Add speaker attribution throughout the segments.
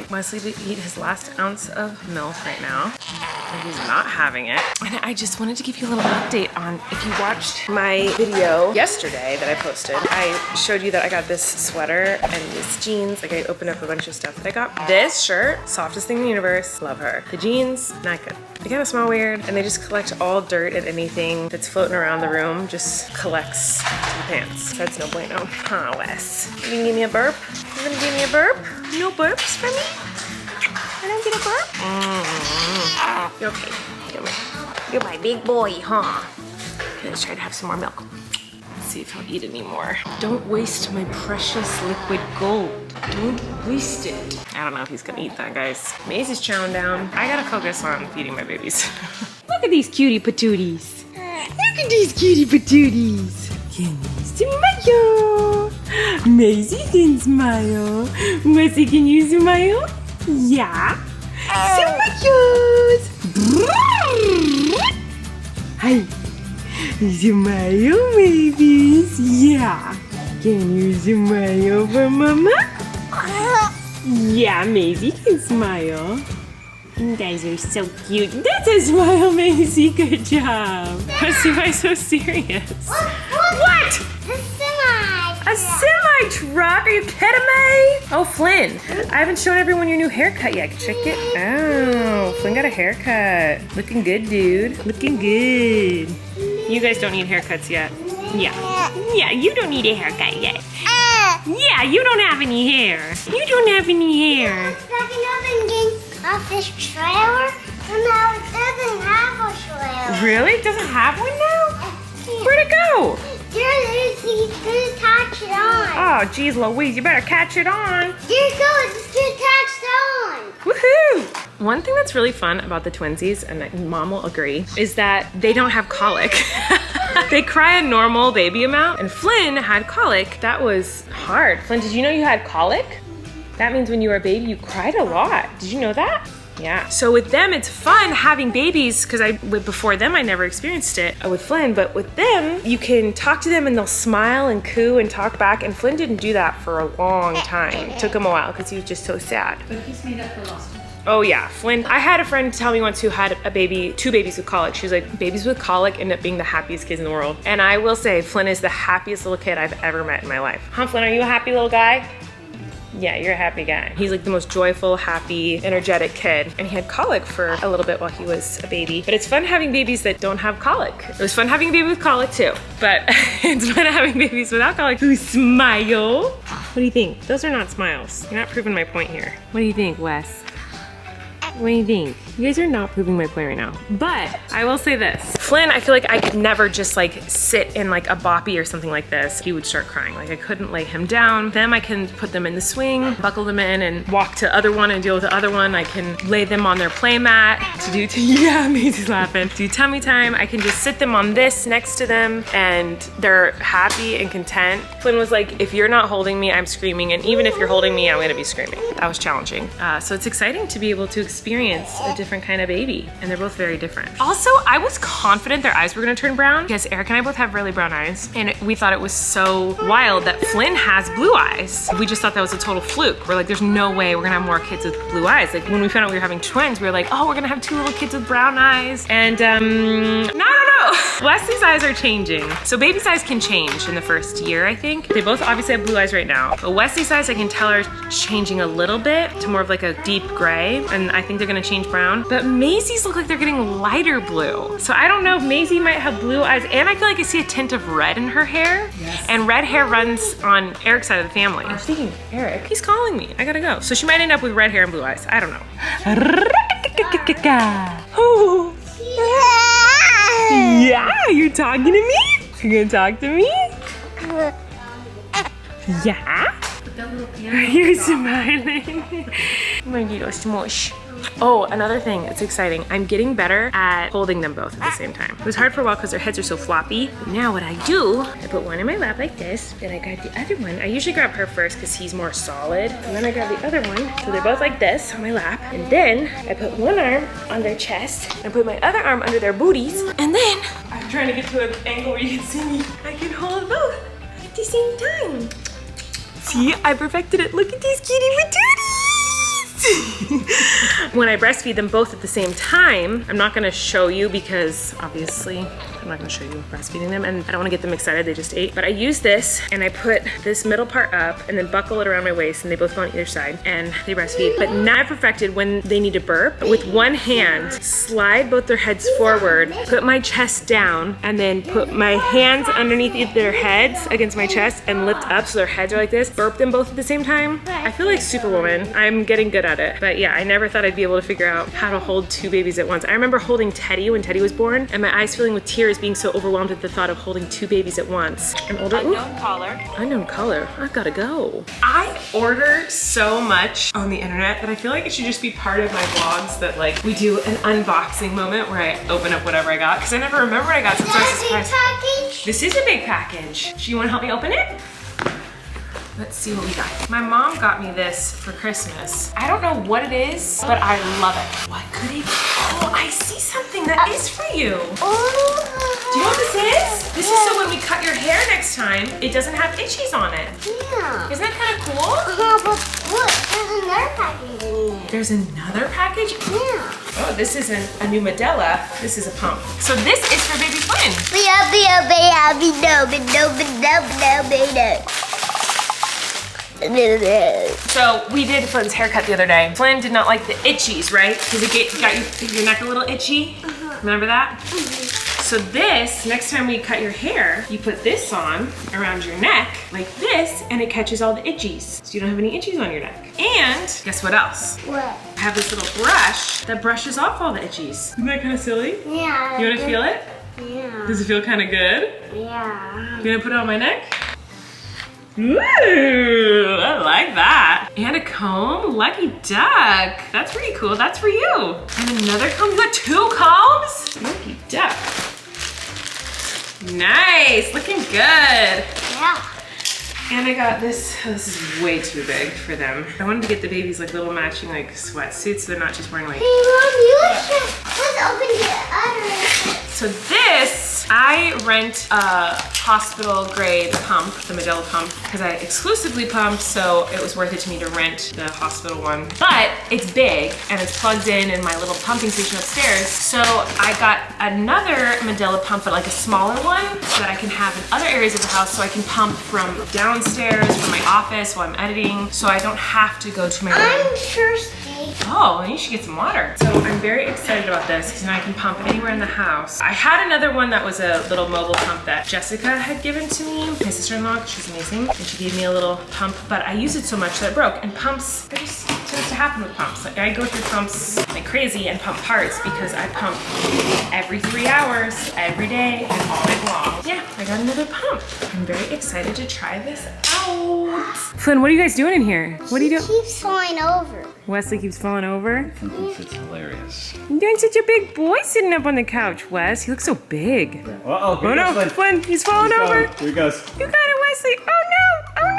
Speaker 1: get Wesley to eat his last ounce of milk right now. And he's not having it. And I just wanted to give you a little update on, if you watched my video yesterday that I posted, I showed you that I got this sweater and these jeans. Like I opened up a bunch of stuff that I got. This shirt, softest thing in the universe, love her. The jeans, not good. They kind of smell weird, and they just collect all dirt and anything that's floating around the room, just collects to the pants. That's no bueno. Huh, Wes? You gonna give me a burp? You gonna give me a burp? No burps for me? I don't get a burp? You're okay. Come here. You're my big boy, huh? Okay, let's try to have some more milk. Let's see if he'll eat any more. Don't waste my precious liquid gold. Don't waste it. I don't know if he's gonna eat that, guys. Maisie's chowing down. I gotta focus on feeding my babies. Look at these cutie patooties. Look at these cutie patooties. Can you smile? Maisie can smile. Wesley, can you smile? Yeah. Smile. Hi. Smile, babies. Yeah. Can you smile for mama? Yeah, Maisie can smile. You guys are so cute. That's a smile, Maisie. Good job. Why am I so serious? What? A semi-truck? Are you kidding me? Oh, Flynn, I haven't shown everyone your new haircut yet. Check it. Oh, Flynn got a haircut. Looking good, dude. Looking good. You guys don't need haircuts yet. Yeah, you don't need a haircut yet. Yeah, you don't have any hair. You don't have any hair.
Speaker 2: Off this trailer, and now it doesn't have a trailer.
Speaker 1: Really? It doesn't have one now? Where'd it go?
Speaker 2: He's gonna catch it on.
Speaker 1: Oh, geez, Louise, you better catch it on.
Speaker 2: There it goes, it's gonna catch on.
Speaker 1: Woohoo! One thing that's really fun about the twinsies, and Mom will agree, is that they don't have colic. They cry a normal baby amount, and Flynn had colic. That was hard. Flynn, did you know you had colic? That means when you were a baby, you cried a lot. Did you know that? Yeah. So with them, it's fun having babies, because before them, I never experienced it with Flynn, but with them, you can talk to them and they'll smile and coo and talk back, and Flynn didn't do that for a long time. It took him a while because he was just so sad.
Speaker 3: But he's made up for lost time.
Speaker 1: Oh yeah, Flynn. I had a friend tell me once who had a baby, 2 babies with colic. She was like, babies with colic end up being the happiest kids in the world. And I will say, Flynn is the happiest little kid I've ever met in my life. Huh, Flynn, are you a happy little guy? Yeah, you're a happy guy. He's like the most joyful, happy, energetic kid. And he had colic for a little bit while he was a baby. But it's fun having babies that don't have colic. It was fun having a baby with colic too. But it's fun having babies without colic who smile. What do you think? Those are not smiles. You're not proving my point here. What do you think, Wes? What do you think? You guys are not proving my point right now. But I will say this. Flynn, I feel like I could never just like sit in like a boppy or something like this. He would start crying. Like I couldn't lay him down. Them I can put them in the swing, buckle them in and walk to other one and deal with the other one. I can lay them on their play mat to do, yeah, Maisie's laughing. Do tummy time. I can just sit them on this next to them and they're happy and content. Flynn was like, if you're not holding me, I'm screaming. And even if you're holding me, I'm gonna be screaming. That was challenging. So it's exciting to be able to experience a different kind of baby, and they're both very different. Also, I was confident their eyes were gonna turn brown because Eric and I both have really brown eyes, and we thought it was so wild that Flynn has blue eyes. We just thought that was a total fluke. We're like, there's no way we're gonna have more kids with blue eyes. Like when we found out we were having twins, we were like, oh, we're gonna have 2 little kids with brown eyes. And no. Wesley's eyes are changing. So baby's eyes can change in the first year, I think. They both obviously have blue eyes right now, but Wesley's eyes, I can tell, are changing a little bit to more of like a deep gray, and I think they're gonna change brown. But Maisie's look like they're getting lighter blue. So I don't know if Maisie might have blue eyes, and I feel like I see a tint of red in her hair.
Speaker 3: Yes.
Speaker 1: And red hair runs on Eric's side of the family. I was thinking, Eric, he's calling me. I gotta go. So she might end up with red hair and blue eyes. I don't know. Yeah, you're talking to me? You're gonna talk to me? Yeah? You're smiling. My little smush. Oh, another thing that's exciting. I'm getting better at holding them both at the same time. It was hard for a while because their heads are so floppy. But now what I do, I put one in my lap like this, then I grab the other one. I usually grab her first because he's more solid. And then I grab the other one. So they're both like this on my lap. And then I put one arm on their chest and put my other arm under their booties. And then I'm trying to get to an angle where you can see me. I can hold both at the same time. See, I perfected it. Look at these cutie patooties. When I breastfeed them both at the same time, I'm not gonna show you because obviously I'm not gonna show you breastfeeding them and I don't wanna get them excited, they just ate. But I use this and I put this middle part up and then buckle it around my waist and they both go on either side and they breastfeed. But now I've perfected when they need to burp, with one hand, slide both their heads forward, put my chest down, and then put my hands underneath their heads against my chest and lift up so their heads are like this, burp them both at the same time. I feel like Superwoman. I'm getting good at it. But yeah, I never thought I'd be able to figure out how to hold two babies at once. I remember holding Teddy when Teddy was born and my eyes filling with tears being so overwhelmed at the thought of holding two babies at once. An older, unknown caller. Unknown caller, I've gotta go. I order so much on the internet that I feel like it should just be part of my vlogs that like we do an unboxing moment where I open up whatever I got because I never remember what I got since I was surprised. This is a big package. Do you wanna help me open it? Let's see what we got. My mom got me this for Christmas. I don't know what it is, but I love it. What could it be? Oh, I see something that is for you.
Speaker 2: Oh.
Speaker 1: Do you know what this is? This is so when we cut your hair next time, it doesn't have itchies on it.
Speaker 2: Yeah.
Speaker 1: Isn't that kind of cool?
Speaker 2: But look, there's another package in here.
Speaker 1: There's another package?
Speaker 2: Yeah.
Speaker 1: Oh, this isn't a new Medela. This is a pump. So this is for baby Flynn. So we did Flynn's haircut the other day. Flynn did not like the itchies, right? Because it got your neck a little itchy. Remember that? So this, next time we cut your hair, you put this on around your neck like this and it catches all the itchies. So you don't have any itchies on your neck. And guess what else?
Speaker 2: What?
Speaker 1: I have this little brush that brushes off all the itchies. Isn't that kind of silly?
Speaker 2: Yeah.
Speaker 1: You want to feel it?
Speaker 2: Yeah.
Speaker 1: Does it feel kind of good?
Speaker 2: Yeah.
Speaker 1: You gonna put it on my neck? Ooh, I like that. And a comb, lucky duck. That's pretty cool, that's for you. And another comb, you got two combs? Lucky duck. Nice, looking good.
Speaker 2: Yeah.
Speaker 1: And I got this, oh, this is way too big for them. I wanted to get the babies like little matching like sweatsuits so they're not just wearing like.
Speaker 2: Hey Mom, let's open the other.
Speaker 1: So this, I rent a hospital grade pump, the Medela pump, because I exclusively pump, so it was worth it to me to rent the hospital one. But it's big and it's plugged in my little pumping station upstairs. So I got another Medela pump, but like a smaller one, so that I can have in other areas of the house, so I can pump from downstairs, from my office while I'm editing, so I don't have to go to my room.
Speaker 2: I'm thirsty.
Speaker 1: Oh, well, you should get some water. So I'm very excited about this because now I can pump anywhere in the house. I had another one that was a little mobile pump that Jessica had given to me, my sister-in-law, she's amazing, and she gave me a little pump, but I used it so much that it broke. And pumps, that just tends to happen with pumps. Like I go through pumps like crazy and pump parts because I pump every 3 hours, every day, and all night long. Yeah, I got another pump. I'm very excited to try this out. Flynn, what are you guys doing in here? What are you doing?
Speaker 2: He keeps falling over.
Speaker 1: Wesley keeps falling over.
Speaker 3: It's hilarious.
Speaker 1: You're doing such a big boy sitting up on the couch, Wes. He looks so big.
Speaker 3: Uh-oh,
Speaker 1: Oh no, Flynn, he's falling over.
Speaker 3: Here he goes.
Speaker 1: You got it, Wesley. Oh no, oh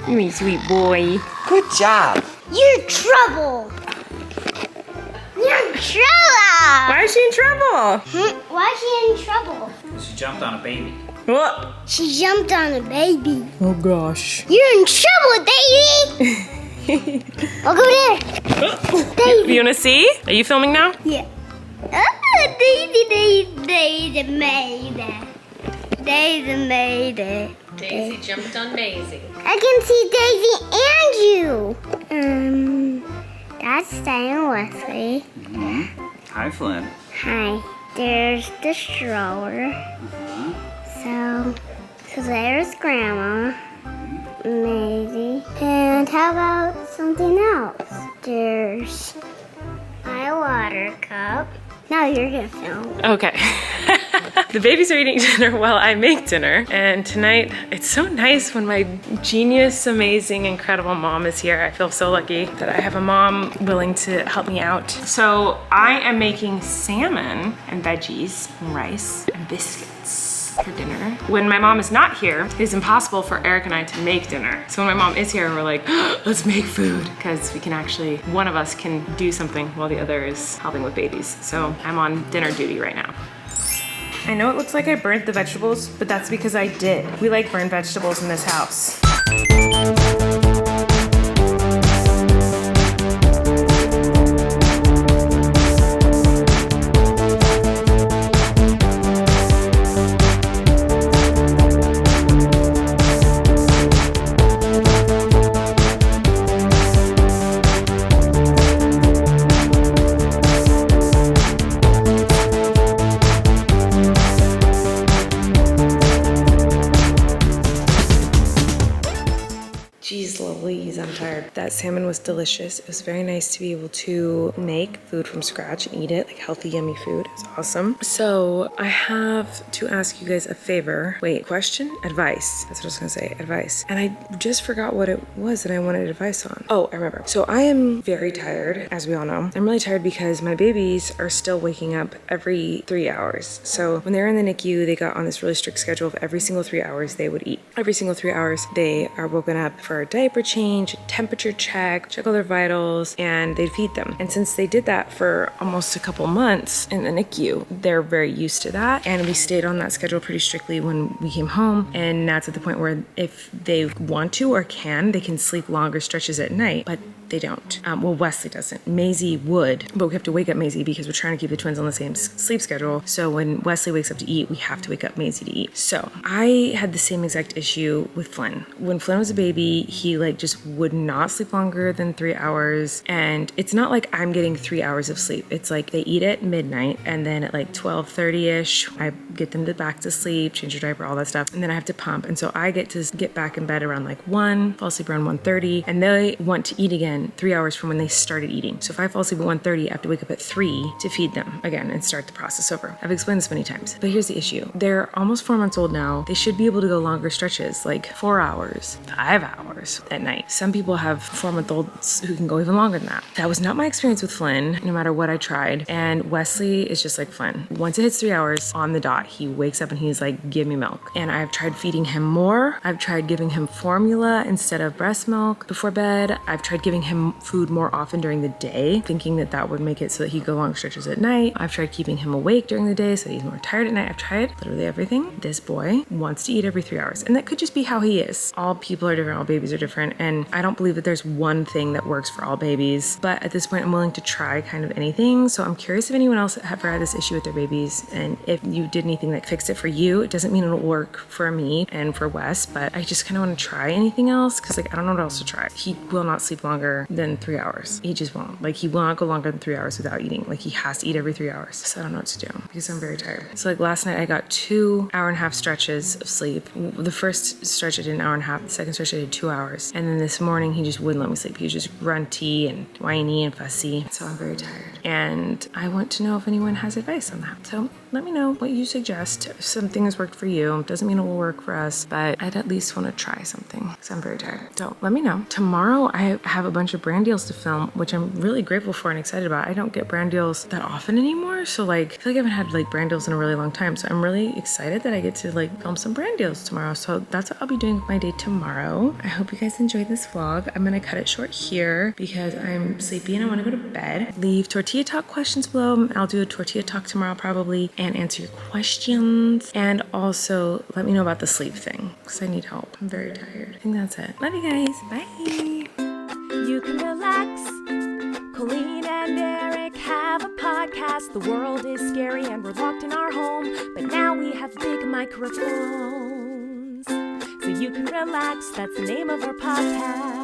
Speaker 1: no. You sweet boy.
Speaker 4: Good job.
Speaker 2: You're in trouble. You're in trouble.
Speaker 1: Why is she in trouble?
Speaker 2: Why is she in trouble?
Speaker 3: She jumped on a baby.
Speaker 1: What?
Speaker 2: She jumped on a baby.
Speaker 1: Oh gosh.
Speaker 2: You're in trouble, baby. I'll go there. Baby.
Speaker 1: You wanna see? Are you filming now?
Speaker 2: Yeah. Oh, Daisy made it. Daisy made it.
Speaker 1: Daisy jumped on Maisie.
Speaker 2: I can see Daisy and you. That's Diane Wesley.
Speaker 3: Hi, Flynn.
Speaker 2: Hi. There's the stroller. So there's Grandma, Maisie. And how about something else? There's my water cup. Now you're gonna film.
Speaker 1: Okay. The babies are eating dinner while I make dinner. And tonight, it's so nice when my genius, amazing, incredible mom is here. I feel so lucky that I have a mom willing to help me out. So I am making salmon and veggies and rice and biscuits for dinner. When my mom is not here, it is impossible for Eric and I to make dinner. So when my mom is here, we're like, let's make food. Because we can actually, one of us can do something while the other is helping with babies. So I'm on dinner duty right now. I know it looks like I burnt the vegetables, but that's because I did. We like burnt vegetables in this house. That salmon was delicious. It was very nice to be able to make food from scratch and eat it, like healthy, yummy food. It was awesome. So I have to ask you guys a favor. Wait, question? Advice. That's what I was gonna say, advice. And I just forgot what it was that I wanted advice on. Oh, I remember. So I am very tired, as we all know. I'm really tired because my babies are still waking up every 3 hours. So when they were in the NICU, they got on this really strict schedule of every single 3 hours they would eat. Every single 3 hours, they are woken up for a diaper change, temperature check all their vitals, and they'd feed them. And since they did that for almost a couple months in the NICU, they're very used to that. And we stayed on that schedule pretty strictly when we came home. And now it's at the point where if they want to or can, they can sleep longer stretches at night, but they don't. Well, Wesley doesn't. Maisie would, but we have to wake up Maisie because we're trying to keep the twins on the same sleep schedule. So when Wesley wakes up to eat, we have to wake up Maisie to eat. So I had the same exact issue with Flynn. When Flynn was a baby, he just would not sleep longer than 3 hours. And it's not like I'm getting 3 hours of sleep. It's like they eat at midnight, and then at 12:30ish, I get them back to sleep, change their diaper, all that stuff. And then I have to pump. And so I get to get back in bed around 1, fall asleep around 1:30, and they want to eat again 3 hours from when they started eating. So if I fall asleep at 1:30, I have to wake up at 3 to feed them again and start the process over. I've explained this many times, but here's the issue. They're almost 4 months old now. They should be able to go longer stretches, 4 hours, 5 hours at night. Some people have 4-month-olds who can go even longer than that. That was not my experience with Flynn, no matter what I tried. And Wesley is just like Flynn. Once it hits 3 hours on the dot, he wakes up and he's like, give me milk. And I've tried feeding him more. I've tried giving him formula instead of breast milk before bed. I've tried giving him food more often during the day, thinking that that would make it so that he'd go long stretches at night. I've tried keeping him awake during the day so that he's more tired at night. I've tried literally everything. This boy wants to eat every 3 hours. And that could just be how he is. All people are different. All babies are different. And I don't believe that there's one thing that works for all babies. But at this point, I'm willing to try kind of anything. So I'm curious if anyone else ever had this issue with their babies. And if you did anything that fixed it for you, it doesn't mean it'll work for me and for Wes, but I just kind of want to try anything else because I don't know what else to try. He will not sleep longer than 3 hours. He just won't. He will not go longer than 3 hours without eating. He has to eat every 3 hours. So I don't know what to do because I'm very tired. So last night I got 2 hour-and-a-half stretches of sleep. The first stretch I did an hour and a half. The second stretch I did 2 hours. And then this morning he just wouldn't let me sleep. He was just grunty and whiny and fussy. So I'm very tired. And I want to know if anyone has advice on that. So let me know what you suggest. If something has worked for you, doesn't mean it will work for us, but I'd at least want to try something because I'm very tired. So let me know. Tomorrow I have a bunch of brand deals to film, which I'm really grateful for and excited about. I don't get brand deals that often anymore. So I feel like I haven't had brand deals in a really long time. So I'm really excited that I get to film some brand deals tomorrow. So that's what I'll be doing with my day tomorrow. I hope you guys enjoyed this vlog. I'm going to cut it short here because I'm sleepy and I want to go to bed. Leave tortilla talk questions below. I'll do a tortilla talk tomorrow probably and answer your questions. And also let me know about the sleep thing because I need help. I'm very tired. I think that's it. Love you guys. Bye.
Speaker 4: You can relax. Colleen and Eric have a podcast. The world is scary and we're locked in our home, but now we have big microphones, so you can relax. That's the name of our podcast.